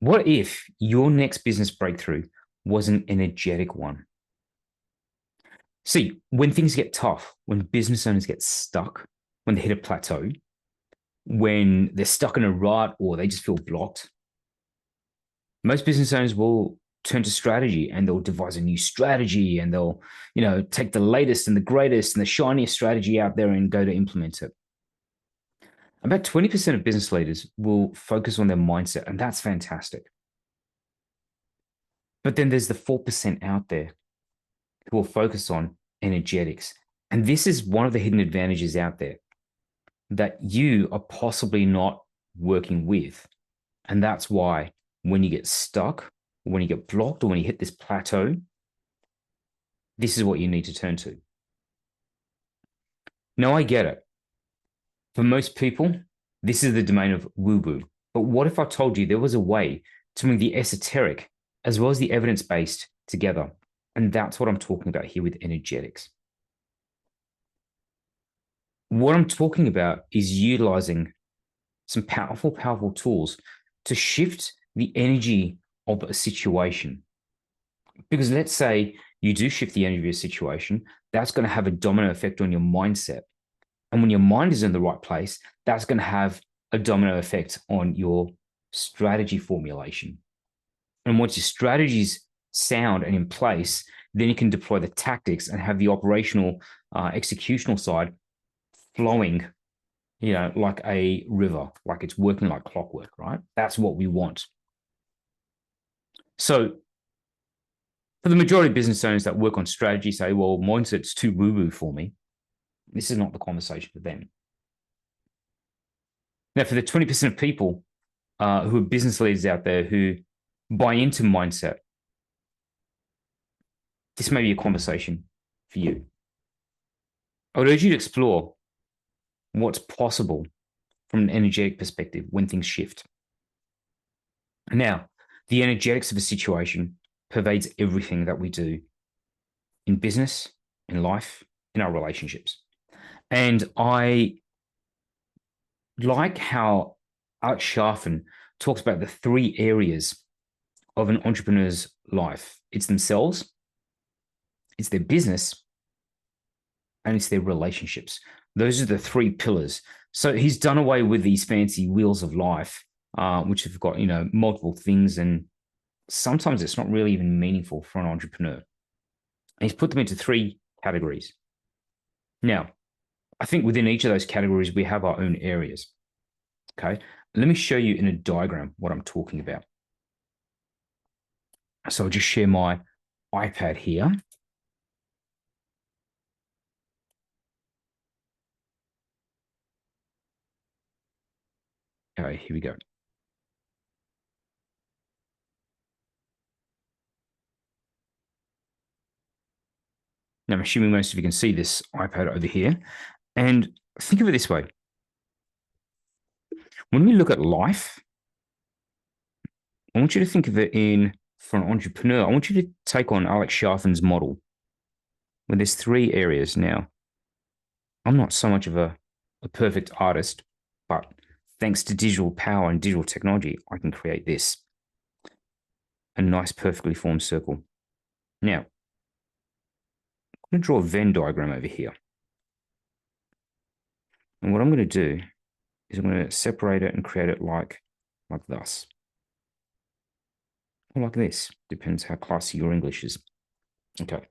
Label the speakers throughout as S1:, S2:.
S1: What if your next business breakthrough was an energetic one? See, when things get tough, when business owners get stuck, when they hit a plateau, when they're stuck in a rut or they just feel blocked, most business owners will turn to strategy and they'll devise a new strategy and they'll, take the latest and the greatest and the shiniest strategy out there and go to implement it. About 20% of business leaders will focus on their mindset, and that's fantastic. But then there's the 4% out there who will focus on energetics. And this is one of the hidden advantages out there that you are possibly not working with. And that's why when you get stuck, when you get blocked, or when you hit this plateau, this is what you need to turn to. Now, I get it. For most people, this is the domain of woo-woo. But what if I told you there was a way to bring the esoteric as well as the evidence-based together? And that's what I'm talking about here with energetics. What I'm talking about is utilizing some powerful, powerful tools to shift the energy of a situation. Because let's say you do shift the energy of a situation, that's going to have a domino effect on your mindset. And when your mind is in the right place, that's going to have a domino effect on your strategy formulation. And once your strategy's sound and in place, then you can deploy the tactics and have the operational executional side flowing, like a river, like it's working like clockwork, right? That's what we want. So for the majority of business owners that work on strategy say, well, mindset's too woo-woo for me. This is not the conversation for them. Now, for the 20% of people who are business leaders out there who buy into mindset, this may be a conversation for you. I would urge you to explore what's possible from an energetic perspective when things shift. Now, the energetics of a situation pervades everything that we do in business, in life, in our relationships. And I like how Alex Sharfin talks about the three areas of an entrepreneur's life. It's themselves, it's their business, and it's their relationships. Those are the three pillars. So he's done away with these fancy wheels of life, which have got, multiple things. And sometimes it's not really even meaningful for an entrepreneur. And he's put them into three categories. Now, I think within each of those categories, we have our own areas. Okay. Let me show you in a diagram what I'm talking about. So I'll just share my iPad here. Okay, here we go. Now, I'm assuming most of you can see this iPad over here. And think of it this way. When we look at life, I want you to think of it for an entrepreneur, I want you to take on Alex Sharfin's model where there's three areas. Now, I'm not so much of a perfect artist, but thanks to digital power and digital technology, I can create this. A nice, perfectly formed circle. Now, I'm going to draw a Venn diagram over here. And what I'm going to do is I'm going to separate it and create it like thus. Or like this. Depends how classy your English is. Okay.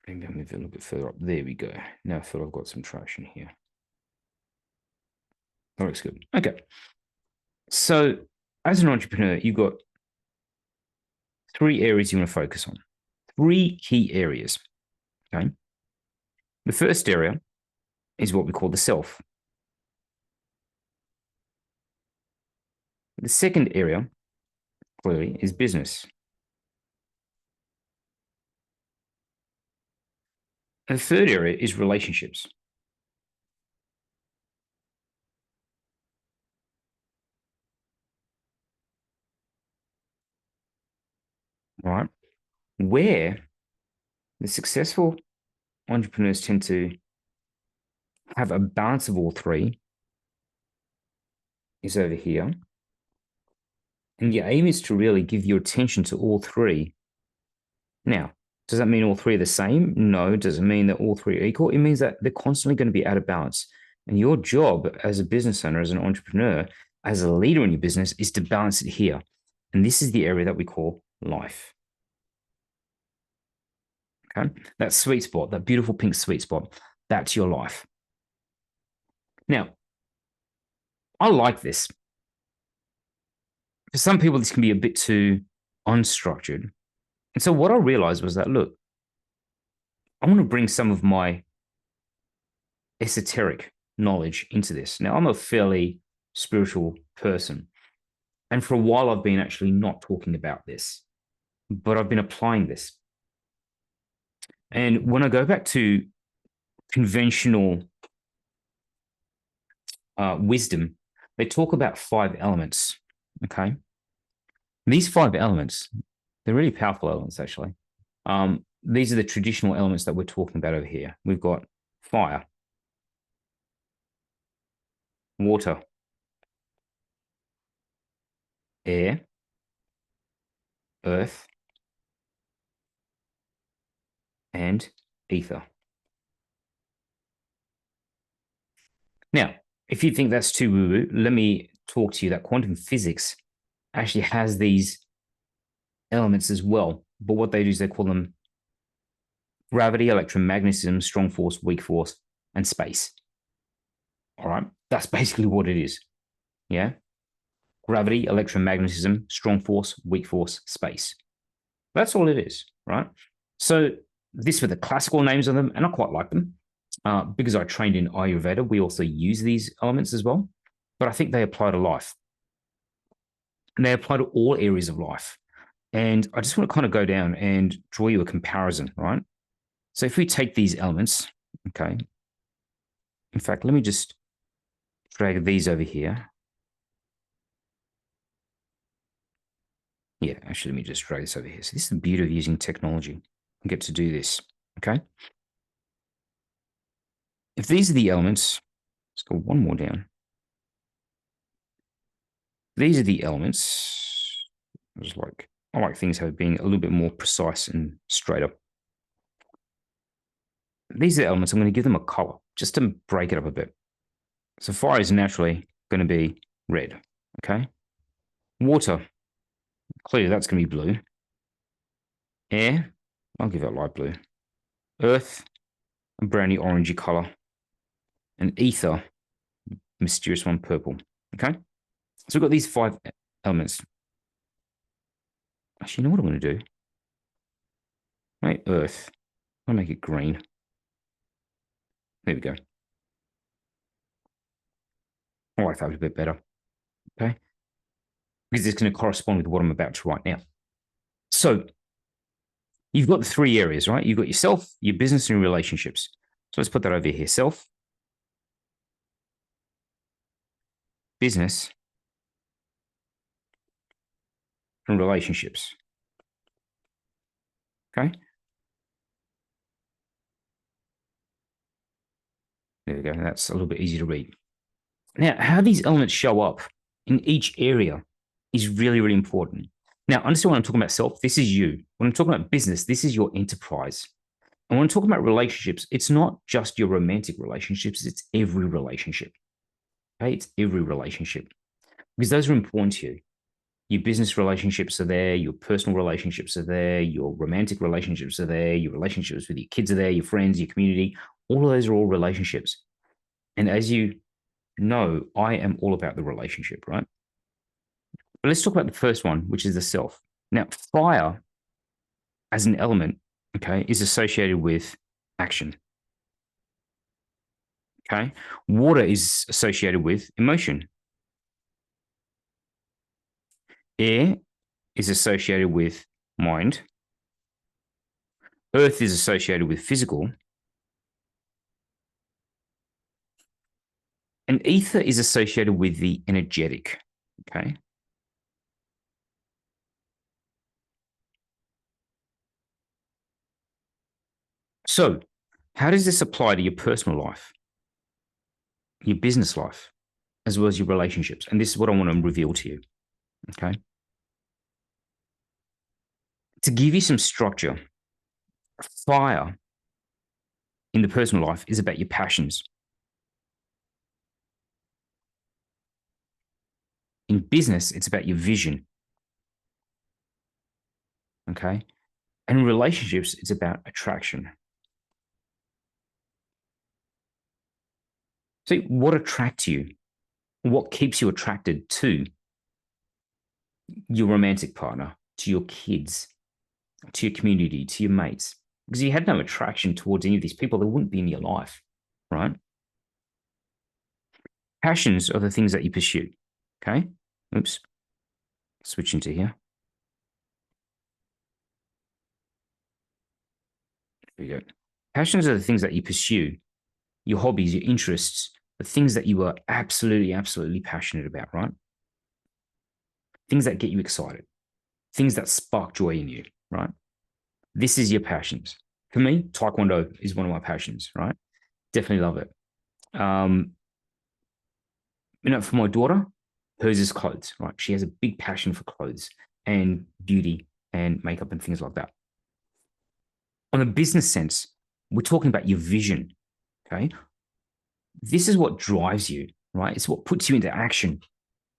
S1: Maybe I'll move it a little bit further up. There we go. Now I feel I've got some traction here. That looks good. Okay. So as an entrepreneur, you've got three areas you want to focus on. Three key areas. Okay. The first area is what we call the self. The second area, clearly, is business. And the third area is relationships. Right? Where the successful entrepreneurs tend to have a balance of all three is over here. And your aim is to really give your attention to all three. Now, does that mean all three are the same? No. Does it mean that all three are equal? It means that they're constantly going to be out of balance. And your job as a business owner, as an entrepreneur, as a leader in your business is to balance it here. And this is the area that we call life. Okay. That sweet spot, that beautiful pink sweet spot, that's your life. Now, I like this. For some people, this can be a bit too unstructured. And so what I realized was that, look, I want to bring some of my esoteric knowledge into this. Now, I'm a fairly spiritual person. And for a while, I've been actually not talking about this, but I've been applying this. And when I go back to conventional wisdom, they talk about 5 elements. Okay. These 5 elements, they're really powerful elements, actually. These are the traditional elements that we're talking about over here. We've got fire, water, air, earth, and ether. Now, if you think that's too woo-woo, let me talk to you that quantum physics actually has these elements as well. But what they do is they call them gravity, electromagnetism, strong force, weak force, and space. All right. That's basically what it is. Yeah. Gravity, electromagnetism, strong force, weak force, space. That's all it is. Right. So these were the classical names of them, and I quite like them. Because I trained in Ayurveda, we also use these elements as well. But I think they apply to life. And they apply to all areas of life. And I just want to kind of go down and draw you a comparison, right? So if we take these elements, okay. In fact, let me just drag these over here. Yeah, actually, let me just drag this over here. So this is the beauty of using technology. I get to do this, okay? If these are the elements, let's go one more down. These are the elements. I like things have being a little bit more precise and straight up. These are the elements. I'm going to give them a color just to break it up a bit. So fire is naturally going to be red, okay? Water, clearly that's going to be blue. Air, I'll give it light blue. Earth, a browny orangey color. And ether, mysterious one, purple, okay? So we've got these 5 elements. Actually, you know what I'm going to do? Right, Earth. I'll make it green. There we go. I like that a bit better. Okay. Because it's going to correspond with what I'm about to write now. So you've got the 3 areas, right? You've got yourself, your business, and your relationships. So let's put that over here. Self, business, and relationships. Okay. There we go. That's a little bit easy to read. Now, how these elements show up in each area is really, really important. Now, understand when I'm talking about self, this is you. When I'm talking about business, this is your enterprise. And when I'm talking about relationships, it's not just your romantic relationships, it's every relationship. Okay? It's every relationship because those are important to you. Your business relationships are there, your personal relationships are there, your romantic relationships are there, your relationships with your kids are there, your friends, your community. All of those are all relationships. And as you know, I am all about the relationship, right? But let's talk about the first one, which is the self. Now, fire as an element, okay, is associated with action. Okay. Water is associated with emotion. Air is associated with mind. Earth is associated with physical. And ether is associated with the energetic. Okay. So, how does this apply to your personal life, your business life, as well as your relationships? And this is what I want to reveal to you. Okay. To give you some structure, fire in the personal life is about your passions. In business, it's about your vision. Okay. And in relationships, it's about attraction. So, what attracts you? What keeps you attracted to your romantic partner, to your kids, to your community, to your mates? Because you had no attraction towards any of these people, they wouldn't be in your life, right? Passions are the things that you pursue. Okay. Oops. Switch into here. There we go. Passions are the things that you pursue, your hobbies, your interests, the things that you are absolutely, absolutely passionate about, right? Things that get you excited, things that spark joy in you, right? This is your passions. For me, Taekwondo is one of my passions, right? Definitely love it. Um, for my daughter, hers is clothes, right? She has a big passion for clothes and beauty and makeup and things like that. On a business sense, we're talking about your vision, okay? This is what drives you, right? It's what puts you into action,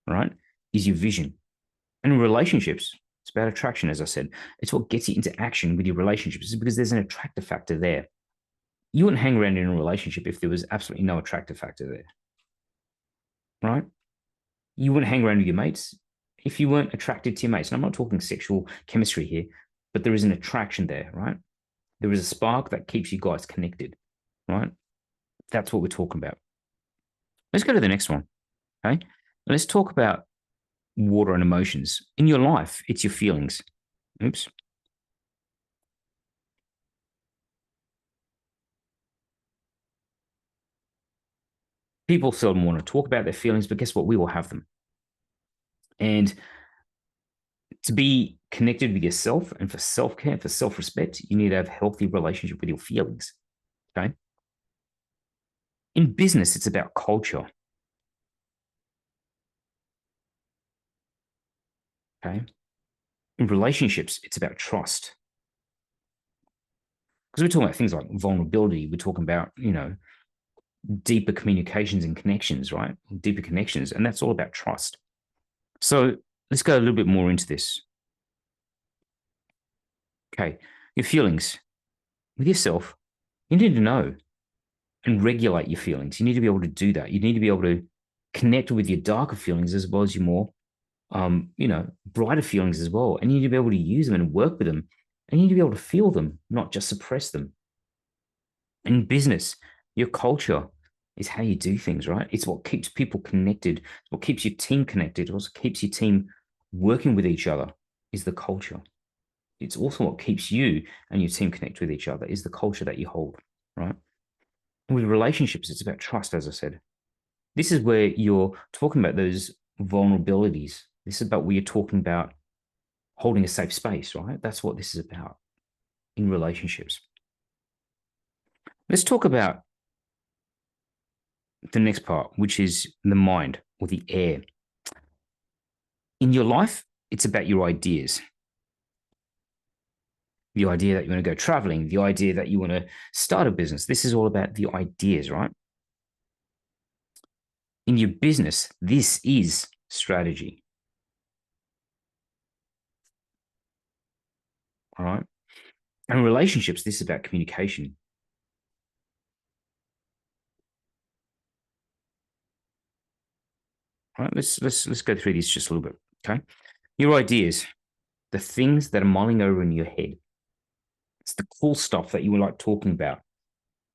S1: right? Is your vision. And in relationships, it's about attraction, as I said. It's what gets you into action with your relationships, it's because there's an attractive factor there. You wouldn't hang around in a relationship if there was absolutely no attractive factor there, right? You wouldn't hang around with your mates if you weren't attracted to your mates. And I'm not talking sexual chemistry here, but there is an attraction there, right? There is a spark that keeps you guys connected, right? That's what we're talking about. Let's go to the next one, okay? Let's talk about water and emotions. In your life, it's your feelings. Oops. People seldom want to talk about their feelings, but guess what? We all have them. And to be connected with yourself and for self-care, for self-respect, you need to have a healthy relationship with your feelings. Okay. In business, it's about culture. Okay. In relationships, it's about trust. Because we're talking about things like vulnerability. We're talking about, deeper communications and connections, right? Deeper connections. And that's all about trust. So let's go a little bit more into this. Okay. Your feelings with yourself, you need to know and regulate your feelings. You need to be able to do that. You need to be able to connect with your darker feelings as well as your more, brighter feelings as well. And you need to be able to use them and work with them. And you need to be able to feel them, not just suppress them. In business, your culture is how you do things, right? It's what keeps people connected. It's what keeps your team connected. It also keeps your team working with each other is the culture. It's also what keeps you and your team connect with each other is the culture that you hold, right? With relationships, it's about trust, as I said. This is where you're talking about those vulnerabilities. This is about where you're talking about holding a safe space, right? That's what this is about in relationships. Let's talk about the next part, which is the mind or the air. In your life, it's about your ideas. The idea that you want to go traveling, the idea that you want to start a business. This is all about the ideas, right? In your business, this is strategy. All right. And relationships, this is about communication. All right, let's go through these just a little bit. Okay. Your ideas, the things that are mulling over in your head. It's the cool stuff that you were like talking about.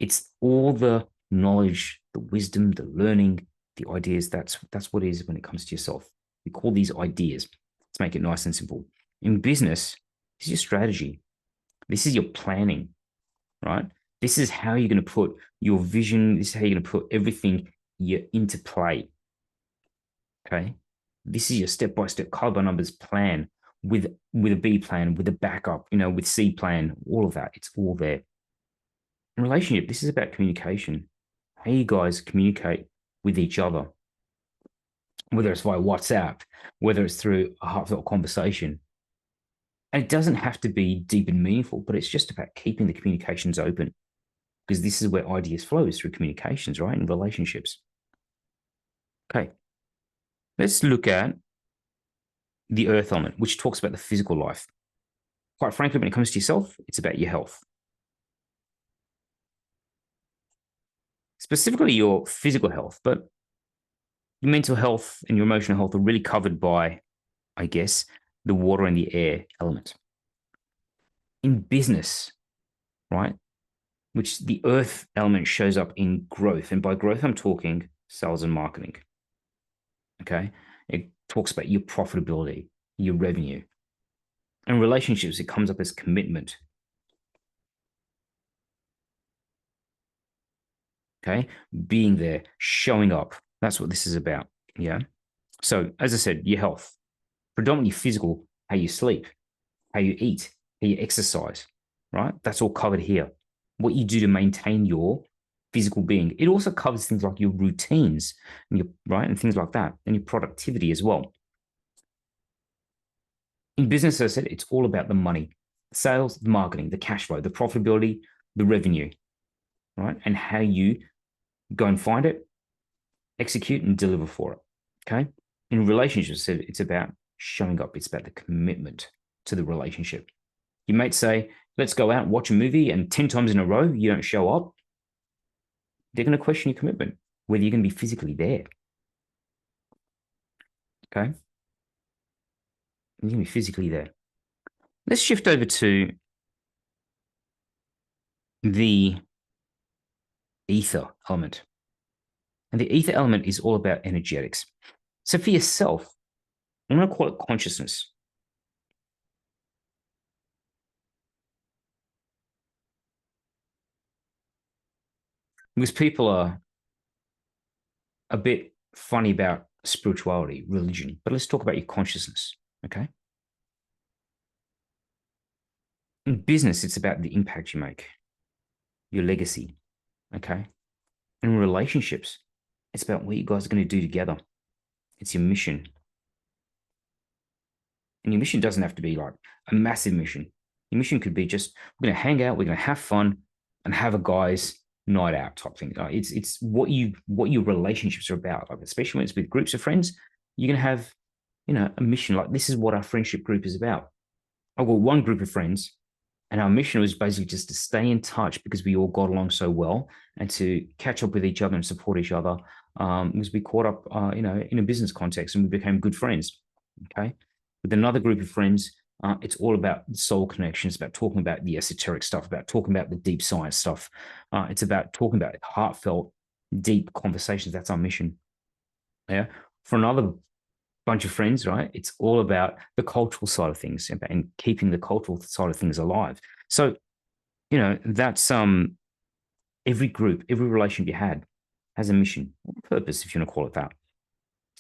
S1: It's all the knowledge, the wisdom, the learning, the ideas. That's what it is when it comes to yourself. We call these ideas. Let's make it nice and simple. In business, this is your strategy. This is your planning, right? This is how you're going to put your vision. This is how you're going to put everything into play. Okay. This is your step-by-step color by numbers plan with a B plan, with a backup, with C plan, all of that. It's all there. In relationship, this is about communication. How you guys communicate with each other, whether it's via WhatsApp, whether it's through a heartfelt conversation. And it doesn't have to be deep and meaningful, but it's just about keeping the communications open because this is where ideas flows through communications, right? And relationships. Okay. Let's look at the earth element, which talks about the physical life. Quite frankly, when it comes to yourself, it's about your health. Specifically your physical health, but your mental health and your emotional health are really covered by, I guess, the water and the air element. In business, right, which the earth element shows up in growth. And by growth, I'm talking sales and marketing. Okay. It talks about your profitability, your revenue. And relationships, it comes up as commitment. Okay. Being there, showing up. That's what this is about. Yeah. So, as I said, your health, predominantly physical, how you sleep, how you eat, how you exercise, right? That's all covered here. What you do to maintain your physical being. It also covers things like your routines and your right and things like that, and your productivity as well. In business, as I said, it's all about the money, sales, the marketing, the cash flow, the profitability, the revenue, right? And how you go and find it, execute, and deliver for it. Okay. In relationships, it's about showing up. It's about the commitment to the relationship. You might say, let's go out and watch a movie, and 10 times in a row, you don't show up. They're going to question your commitment, whether you're going to be physically there. Okay. You're going to be physically there. Let's shift over to the ether element. And the ether element is all about energetics. So for yourself, I'm going to call it consciousness. Because people are a bit funny about spirituality, religion, but let's talk about your consciousness. Okay. In business, it's about the impact you make, your legacy. Okay. In relationships, it's about what you guys are going to do together. It's your mission. And your mission doesn't have to be like a massive mission. Your mission could be just we're going to hang out, we're going to have fun, and have a guys' night out type thing. It's what your relationships are about. Like especially when it's with groups of friends, you're going to have a mission. Like this is what our friendship group is about. I've got one group of friends, and our mission was basically just to stay in touch because we all got along so well, and to catch up with each other and support each other. Because we caught up, in a business context, and we became good friends. Okay, with another group of friends, it's all about soul connections, about talking about the esoteric stuff, about talking about the deep science stuff. It's about talking about heartfelt, deep conversations. That's our mission. Yeah. For another bunch of friends, right? It's all about the cultural side of things and keeping the cultural side of things alive. So, that's every group, every relation you had has a mission, a purpose, if you want to call it that.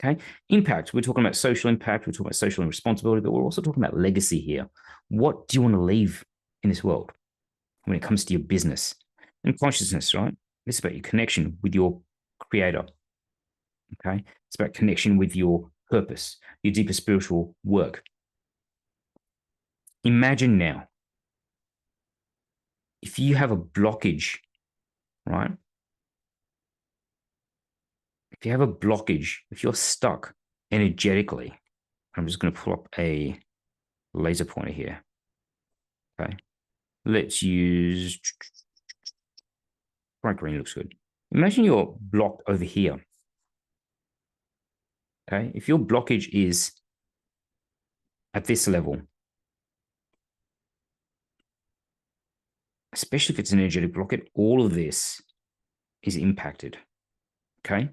S1: Okay. Impact. We're talking about social impact. We're talking about social responsibility, but we're also talking about legacy here. What do you want to leave in this world when it comes to your business and consciousness, right? It's about your connection with your creator. Okay. It's about connection with your purpose, your deeper spiritual work. Imagine now if you have a blockage, right? If you have a blockage, if you're stuck energetically, I'm just going to pull up a laser pointer here. Okay. Let's use bright green looks good. Imagine you're blocked over here. Okay. If your blockage is at this level, especially if it's an energetic blockage, all of this is impacted. Okay.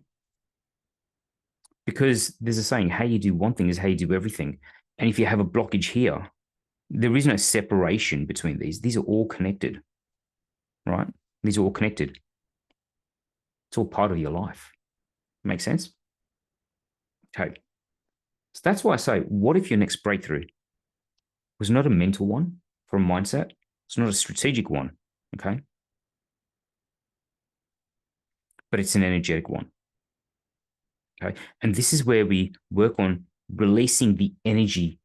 S1: Because there's a saying, how you do one thing is how you do everything. And if you have a blockage here, there is no separation between these. These are all connected, right? These are all connected. It's all part of your life. Make sense? Okay. So that's why I say, what if your next breakthrough was not a mental one for a mindset? It's not a strategic one, okay? But it's an energetic one, okay? And this is where we work on releasing the energy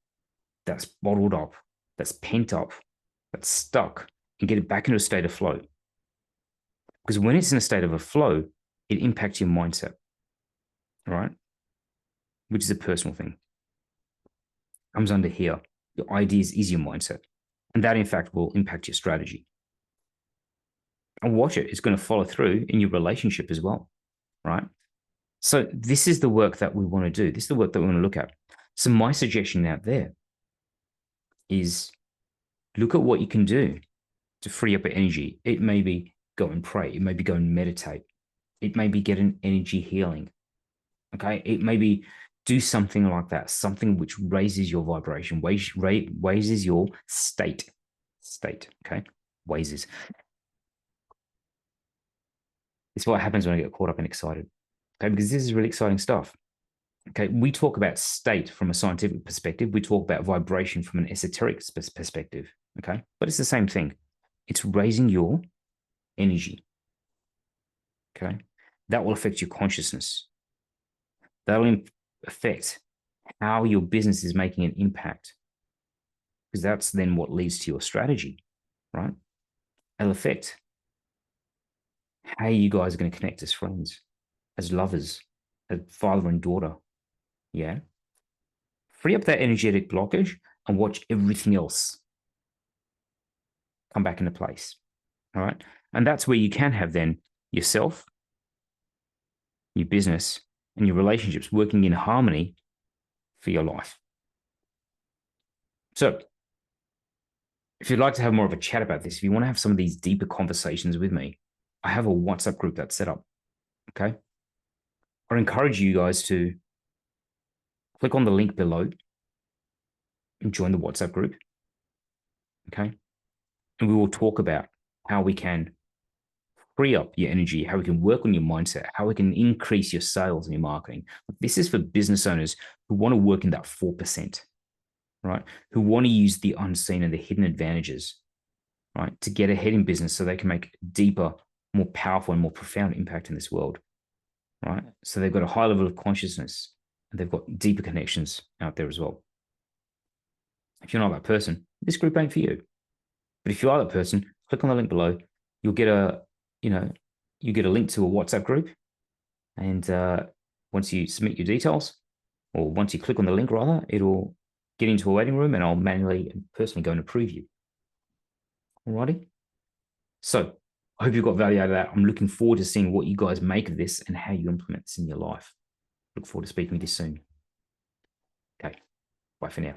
S1: that's bottled up, that's pent up, that's stuck, and get it back into a state of flow. Because when it's in a state of a flow, it impacts your mindset, right? Which is a personal thing. Comes under here. Your ideas is your mindset. And that, in fact, will impact your strategy. And watch it. It's going to follow through in your relationship as well, right? So this is the work that we want to do. This is the work that we want to look at. So my suggestion out there is look at what you can do to free up your energy. It may be go and pray. It may be go and meditate. It may be get an energy healing. Okay. It may be do something like that, something which raises your vibration, raises your state. Okay. Raises. It's what happens when I get caught up and excited. Okay. Because this is really exciting stuff. Okay. We talk about state from a scientific perspective. We talk about vibration from an esoteric perspective. Okay. But it's the same thing. It's raising your energy. Okay. That will affect your consciousness. That'll affect how your business is making an impact. Because that's then what leads to your strategy, right? It'll affect how you guys are going to connect as friends, as lovers, as father and daughter. Yeah. Free up that energetic blockage and watch everything else come back into place. All right. And that's where you can have then yourself, your business, and your relationships working in harmony for your life. So, if you'd like to have more of a chat about this, if you want to have some of these deeper conversations with me, I have a WhatsApp group that's set up. Okay. I encourage you guys to click on the link below and join the WhatsApp group. Okay. And we will talk about how we can free up your energy, how we can work on your mindset, how we can increase your sales and your marketing. This is for business owners who want to work in that 4%, right? Who want to use the unseen and the hidden advantages, right? To get ahead in business so they can make deeper, more powerful and more profound impact in this world, right? So they've got a high level of consciousness and they've got deeper connections out there as well. If you're not that person, this group ain't for you. But if you are that person, click on the link below. You'll get a link to a WhatsApp group. And once you submit your details, or once you click on the link rather, it'll get into a waiting room and I'll manually and personally go and approve you. Alrighty. So I hope you got value out of that. I'm looking forward to seeing what you guys make of this and how you implement this in your life. Look forward to speaking with you soon. Okay. Bye for now.